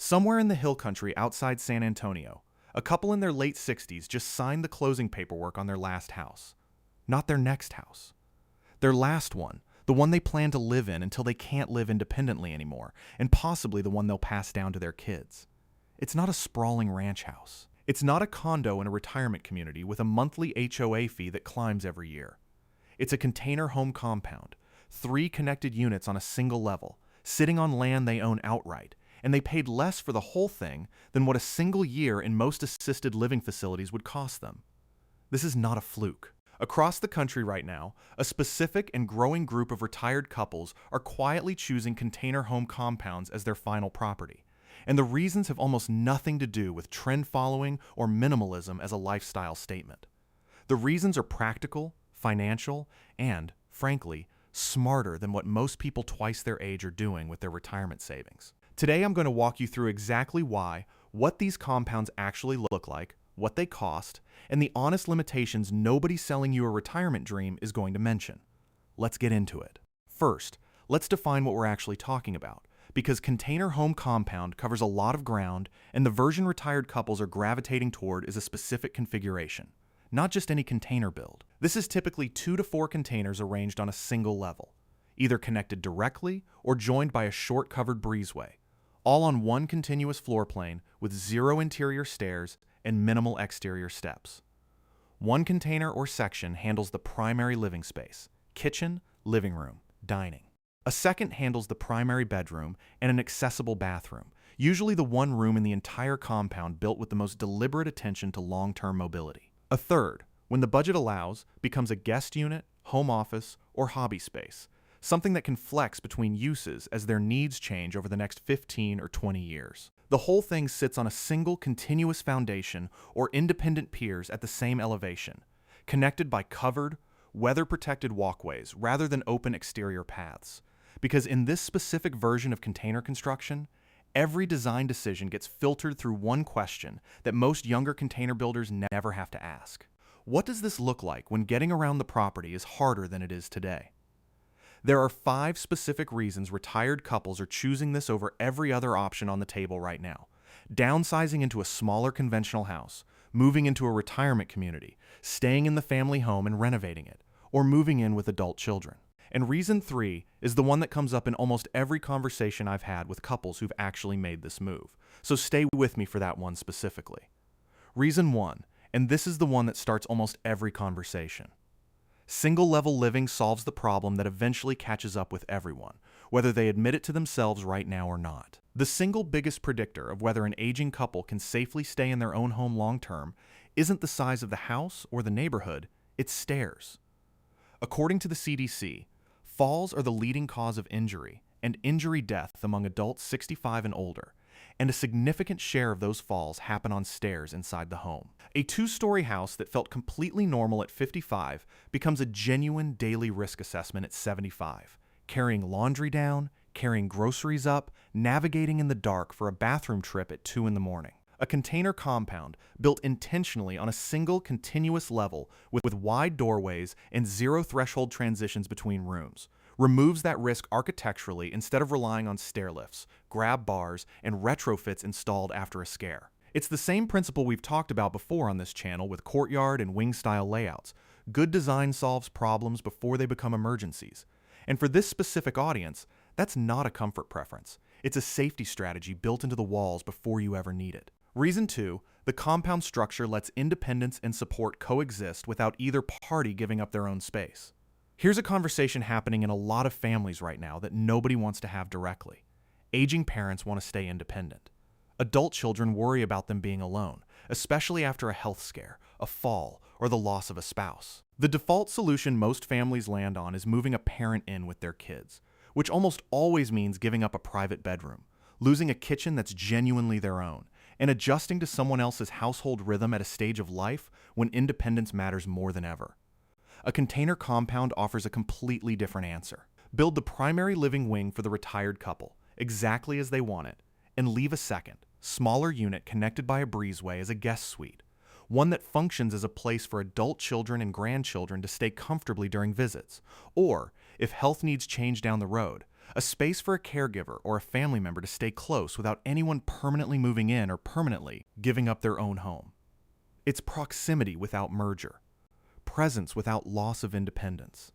Somewhere in the hill country outside San Antonio, a couple in their late 60s just signed the closing paperwork on their last house. Not their next house. Their last one, the one they plan to live in until they can't live independently anymore, and possibly the one they'll pass down to their kids. It's not a sprawling ranch house. It's not a condo in a retirement community with a monthly HOA fee that climbs every year. It's a container home compound, 3 connected units on a single level, sitting on land they own outright, and they paid less for the whole thing than what a single year in most assisted living facilities would cost them. This is not a fluke. Across the country right now, a specific and growing group of retired couples are quietly choosing container home compounds as their final property. And the reasons have almost nothing to do with trend following or minimalism as a lifestyle statement. The reasons are practical, financial, and, frankly, smarter than what most people twice their age are doing with their retirement savings. Today I'm going to walk you through exactly why, what these compounds actually look like, what they cost, and the honest limitations nobody selling you a retirement dream is going to mention. Let's get into it. First, let's define what we're actually talking about, because container home compound covers a lot of ground, and the version retired couples are gravitating toward is a specific configuration, not just any container build. This is typically 2 to 4 containers arranged on a single level, either connected directly or joined by a short covered breezeway, all on one continuous floor plane with 0 interior stairs and minimal exterior steps. One container or section handles the primary living space, kitchen, living room, dining. A second handles the primary bedroom and an accessible bathroom, usually the one room in the entire compound built with the most deliberate attention to long-term mobility. A third, when the budget allows, becomes a guest unit, home office, or hobby space, something that can flex between uses as their needs change over the next 15 or 20 years. The whole thing sits on a single continuous foundation or independent piers at the same elevation, connected by covered, weather-protected walkways rather than open exterior paths. Because in this specific version of container construction, every design decision gets filtered through one question that most younger container builders never have to ask. What does this look like when getting around the property is harder than it is today? There are 5 specific reasons retired couples are choosing this over every other option on the table right now. Downsizing into a smaller conventional house, moving into a retirement community, staying in the family home and renovating it, or moving in with adult children. And reason 3 is the one that comes up in almost every conversation I've had with couples who've actually made this move. So stay with me for that one specifically. Reason 1, and this is the one that starts almost every conversation. Single-level living solves the problem that eventually catches up with everyone, whether they admit it to themselves right now or not. The single biggest predictor of whether an aging couple can safely stay in their own home long-term isn't the size of the house or the neighborhood, it's stairs. According to the CDC, falls are the leading cause of injury and injury death among adults 65 and older, and a significant share of those falls happen on stairs inside the home. A 2-story house that felt completely normal at 55 becomes a genuine daily risk assessment at 75, carrying laundry down, carrying groceries up, navigating in the dark for a bathroom trip at 2 in the morning. A container compound built intentionally on a single continuous level with wide doorways and 0 threshold transitions between rooms removes that risk architecturally instead of relying on stair lifts, grab bars, and retrofits installed after a scare. It's the same principle we've talked about before on this channel with courtyard and wing-style layouts. Good design solves problems before they become emergencies. And for this specific audience, that's not a comfort preference. It's a safety strategy built into the walls before you ever need it. Reason 2, the compound structure lets independence and support coexist without either party giving up their own space. Here's a conversation happening in a lot of families right now that nobody wants to have directly. Aging parents want to stay independent. Adult children worry about them being alone, especially after a health scare, a fall, or the loss of a spouse. The default solution most families land on is moving a parent in with their kids, which almost always means giving up a private bedroom, losing a kitchen that's genuinely their own, and adjusting to someone else's household rhythm at a stage of life when independence matters more than ever. A container compound offers a completely different answer. Build the primary living wing for the retired couple, exactly as they want it, and leave a second, smaller unit connected by a breezeway as a guest suite, one that functions as a place for adult children and grandchildren to stay comfortably during visits, or, if health needs change down the road, a space for a caregiver or a family member to stay close without anyone permanently moving in or permanently giving up their own home. It's proximity without merger, presence without loss of independence.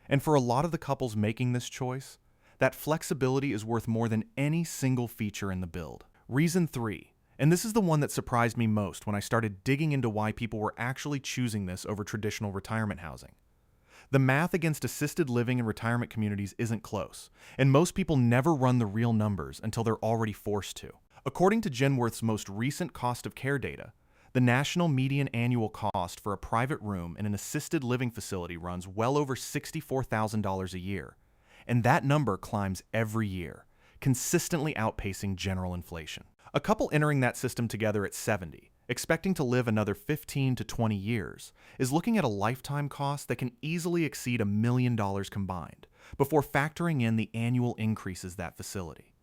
And for a lot of the couples making this choice, that flexibility is worth more than any single feature in the build. Reason 3, and this is the one that surprised me most when I started digging into why people were actually choosing this over traditional retirement housing. The math against assisted living in retirement communities isn't close, and most people never run the real numbers until they're already forced to. According to Genworth's most recent cost of care data, the national median annual cost for a private room in an assisted living facility runs well over $64,000 a year, and that number climbs every year, consistently outpacing general inflation. A couple entering that system together at 70, expecting to live another 15 to 20 years, is looking at a lifetime cost that can easily exceed $1 million combined, before factoring in the annual increases that facility.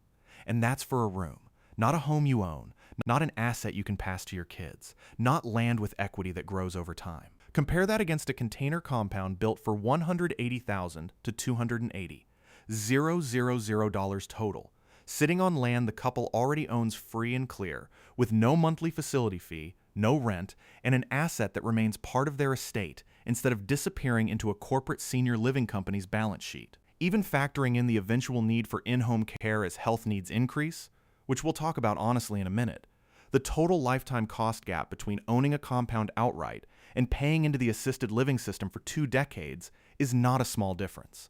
And that's for a room, not a home you own, not an asset you can pass to your kids, not land with equity that grows over time. Compare that against a container compound built for $180,000 to $280,000, $000 total, sitting on land the couple already owns free and clear, with no monthly facility fee, no rent, and an asset that remains part of their estate instead of disappearing into a corporate senior living company's balance sheet. Even factoring in the eventual need for in-home care as health needs increase, which we'll talk about honestly in a minute, the total lifetime cost gap between owning a compound outright and paying into the assisted living system for 2 decades is not a small difference.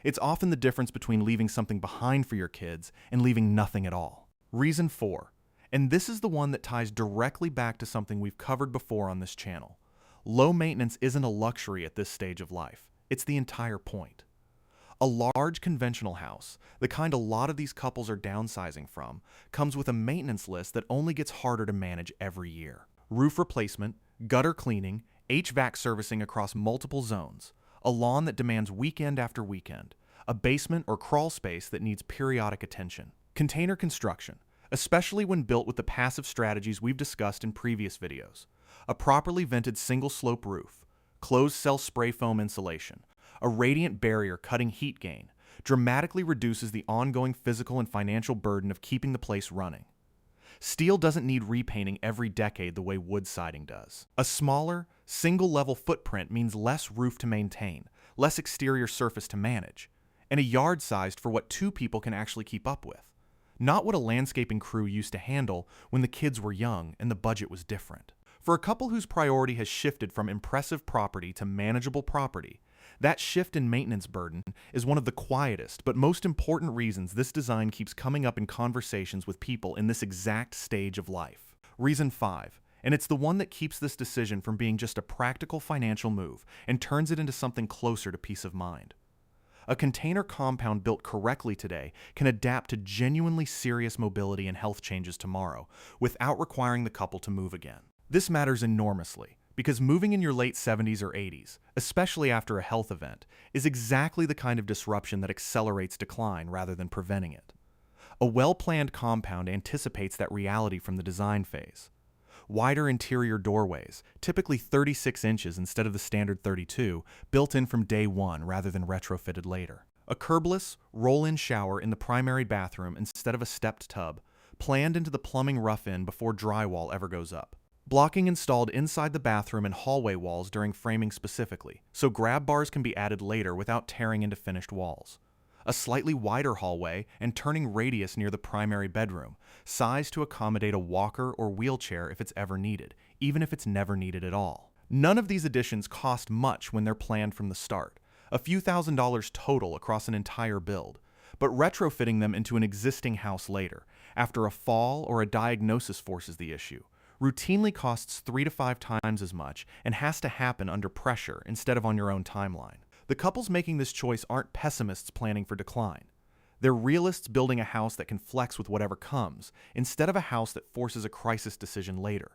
It's often the difference between leaving something behind for your kids and leaving nothing at all. Reason 4, and this is the one that ties directly back to something we've covered before on this channel. Low maintenance isn't a luxury at this stage of life. It's the entire point. A large conventional house, the kind a lot of these couples are downsizing from, comes with a maintenance list that only gets harder to manage every year. Roof replacement, gutter cleaning, HVAC servicing across multiple zones, a lawn that demands weekend after weekend, a basement or crawl space that needs periodic attention. Container construction, especially when built with the passive strategies we've discussed in previous videos. A properly vented single-slope roof, closed-cell spray foam insulation, a radiant barrier cutting heat gain, dramatically reduces the ongoing physical and financial burden of keeping the place running. Steel doesn't need repainting every decade the way wood siding does. A smaller, single-level footprint means less roof to maintain, less exterior surface to manage, and a yard sized for what 2 people can actually keep up with. Not what a landscaping crew used to handle when the kids were young and the budget was different. For a couple whose priority has shifted from impressive property to manageable property, that shift in maintenance burden is one of the quietest but most important reasons this design keeps coming up in conversations with people in this exact stage of life. Reason 5, and it's the one that keeps this decision from being just a practical financial move and turns it into something closer to peace of mind. A container compound built correctly today can adapt to genuinely serious mobility and health changes tomorrow without requiring the couple to move again. This matters enormously, because moving in your late 70s or 80s, especially after a health event, is exactly the kind of disruption that accelerates decline rather than preventing it. A well-planned compound anticipates that reality from the design phase. Wider interior doorways, typically 36 inches instead of the standard 32, built in from day one rather than retrofitted later. A curbless, roll-in shower in the primary bathroom instead of a stepped tub, planned into the plumbing rough-in before drywall ever goes up. Blocking installed inside the bathroom and hallway walls during framing specifically, so grab bars can be added later without tearing into finished walls. A slightly wider hallway and turning radius near the primary bedroom, sized to accommodate a walker or wheelchair if it's ever needed, even if it's never needed at all. None of these additions cost much when they're planned from the start, a few $1,000s total across an entire build, but retrofitting them into an existing house later, after a fall or a diagnosis forces the issue, routinely costs 3 to 5 times as much and has to happen under pressure instead of on your own timeline. The couples making this choice aren't pessimists planning for decline. They're realists building a house that can flex with whatever comes, instead of a house that forces a crisis decision later.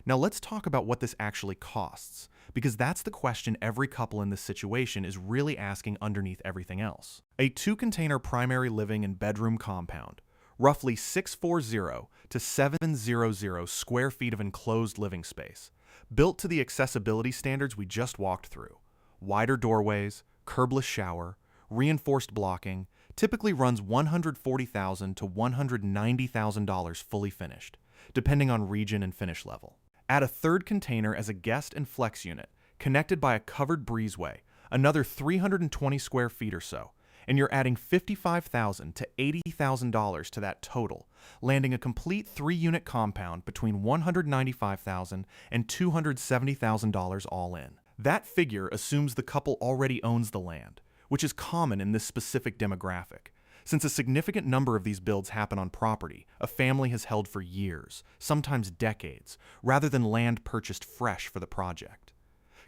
Now let's talk about what this actually costs, because that's the question every couple in this situation is really asking underneath everything else. A 2-container primary living and bedroom compound, roughly 640 to 700 square feet of enclosed living space, built to the accessibility standards we just walked through. Wider doorways, curbless shower, reinforced blocking, typically runs $140,000 to $190,000 fully finished, depending on region and finish level. Add a third container as a guest and flex unit, connected by a covered breezeway, another 320 square feet or so, and you're adding $55,000 to $80,000 to that total, landing a complete 3-unit compound between $195,000 and $270,000 all in. That figure assumes the couple already owns the land, which is common in this specific demographic, since a significant number of these builds happen on property a family has held for years, sometimes decades, rather than land purchased fresh for the project.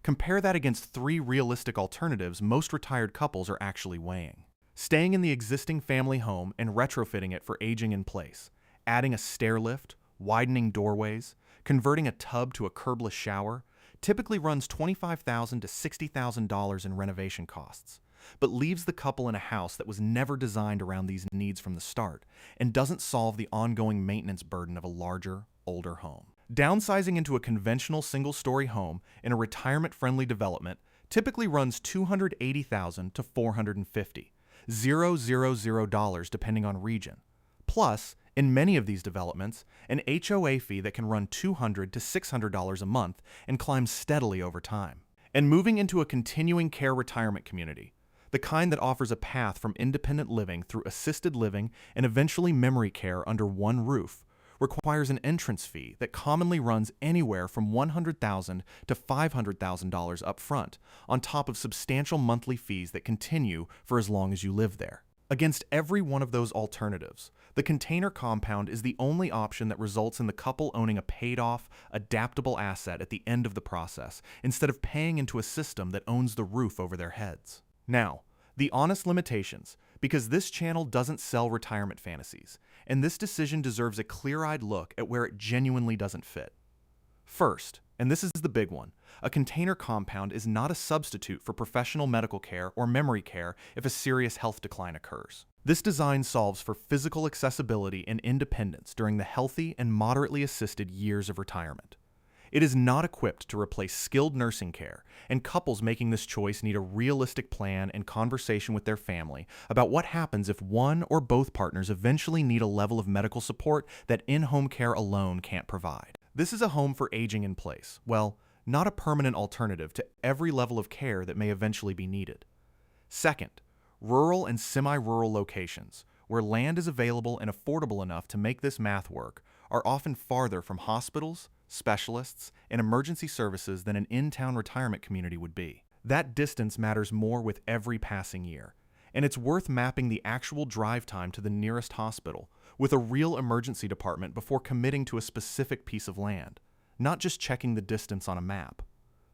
Compare that against 3 realistic alternatives most retired couples are actually weighing. Staying in the existing family home and retrofitting it for aging in place, adding a stair lift, widening doorways, converting a tub to a curbless shower, typically runs $25,000 to $60,000 in renovation costs, but leaves the couple in a house that was never designed around these needs from the start and doesn't solve the ongoing maintenance burden of a larger, older home. Downsizing into a conventional single-story home in a retirement-friendly development typically runs $280,000 to $450,000 depending on region. Plus, in many of these developments, an HOA fee that can run $200 to $600 a month and climbs steadily over time. And moving into a continuing care retirement community, the kind that offers a path from independent living through assisted living and eventually memory care under one roof, requires an entrance fee that commonly runs anywhere from $100,000 to $500,000 up front, on top of substantial monthly fees that continue for as long as you live there. Against every one of those alternatives, the container compound is the only option that results in the couple owning a paid-off, adaptable asset at the end of the process, instead of paying into a system that owns the roof over their heads. Now, the honest limitations, because this channel doesn't sell retirement fantasies, and this decision deserves a clear-eyed look at where it genuinely doesn't fit. First, and this is the big one, a container compound is not a substitute for professional medical care or memory care if a serious health decline occurs. This design solves for physical accessibility and independence during the healthy and moderately assisted years of retirement. It is not equipped to replace skilled nursing care, and couples making this choice need a realistic plan and conversation with their family about what happens if one or both partners eventually need a level of medical support that in-home care alone can't provide. This is a home for aging in place, well, not a permanent alternative to every level of care that may eventually be needed. Second, rural and semi-rural locations, where land is available and affordable enough to make this math work, are often farther from hospitals, specialists, and emergency services than an in-town retirement community would be. That distance matters more with every passing year, and it's worth mapping the actual drive time to the nearest hospital with a real emergency department before committing to a specific piece of land, not just checking the distance on a map.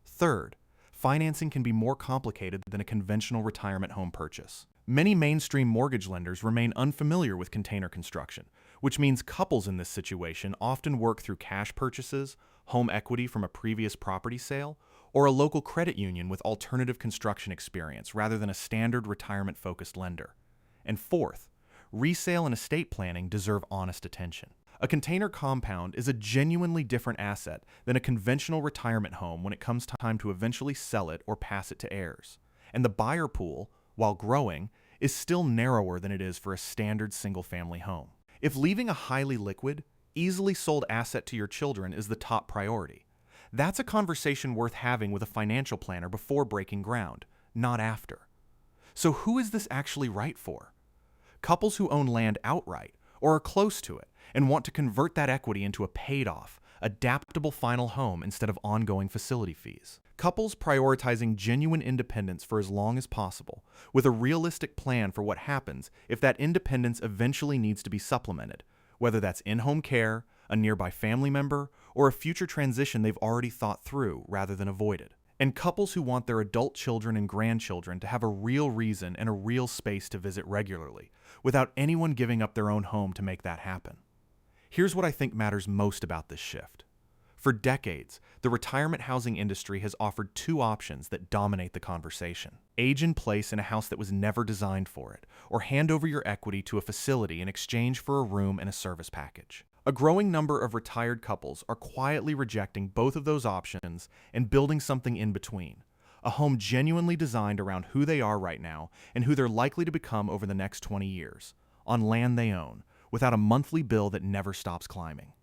Third, financing can be more complicated than a conventional retirement home purchase. Many mainstream mortgage lenders remain unfamiliar with container construction, which means couples in this situation often work through cash purchases, home equity from a previous property sale, or a local credit union with alternative construction experience rather than a standard retirement-focused lender. And fourth, resale and estate planning deserve honest attention. A container compound is a genuinely different asset than a conventional retirement home when it comes time to eventually sell it or pass it to heirs. And the buyer pool, while growing, is still narrower than it is for a standard single-family home. If leaving a highly liquid, easily sold asset to your children is the top priority, that's a conversation worth having with a financial planner before breaking ground, not after. So who is this actually right for? Couples who own land outright or are close to it and want to convert that equity into a paid-off, adaptable final home instead of ongoing facility fees. Couples prioritizing genuine independence for as long as possible, with a realistic plan for what happens if that independence eventually needs to be supplemented, whether that's in-home care, a nearby family member, or a future transition they've already thought through rather than avoided. And couples who want their adult children and grandchildren to have a real reason and a real space to visit regularly, without anyone giving up their own home to make that happen. Here's what I think matters most about this shift. For decades, the retirement housing industry has offered 2 options that dominate the conversation. Age in place in a house that was never designed for it, or hand over your equity to a facility in exchange for a room and a service package. A growing number of retired couples are quietly rejecting both of those options and building something in between, A home genuinely designed around who they are right now and who they're likely to become over the next 20 years, on land they own, without a monthly bill that never stops climbing.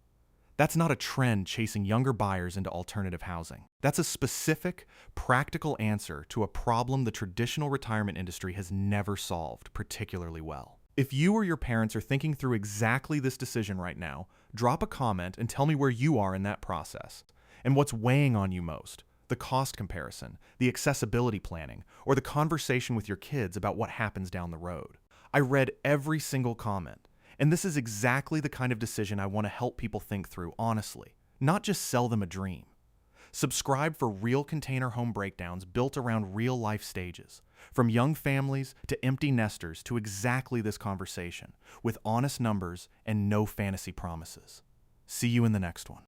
That's not a trend chasing younger buyers into alternative housing. That's a specific, practical answer to a problem the traditional retirement industry has never solved particularly well. If you or your parents are thinking through exactly this decision right now, drop a comment and tell me where you are in that process and what's weighing on you most: the cost comparison, the accessibility planning, or the conversation with your kids about what happens down the road. I read every single comment, and this is exactly the kind of decision I want to help people think through honestly, not just sell them a dream. Subscribe for real container home breakdowns built around real life stages, from young families to empty nesters, to exactly this conversation, with honest numbers and no fantasy promises. See you in the next one.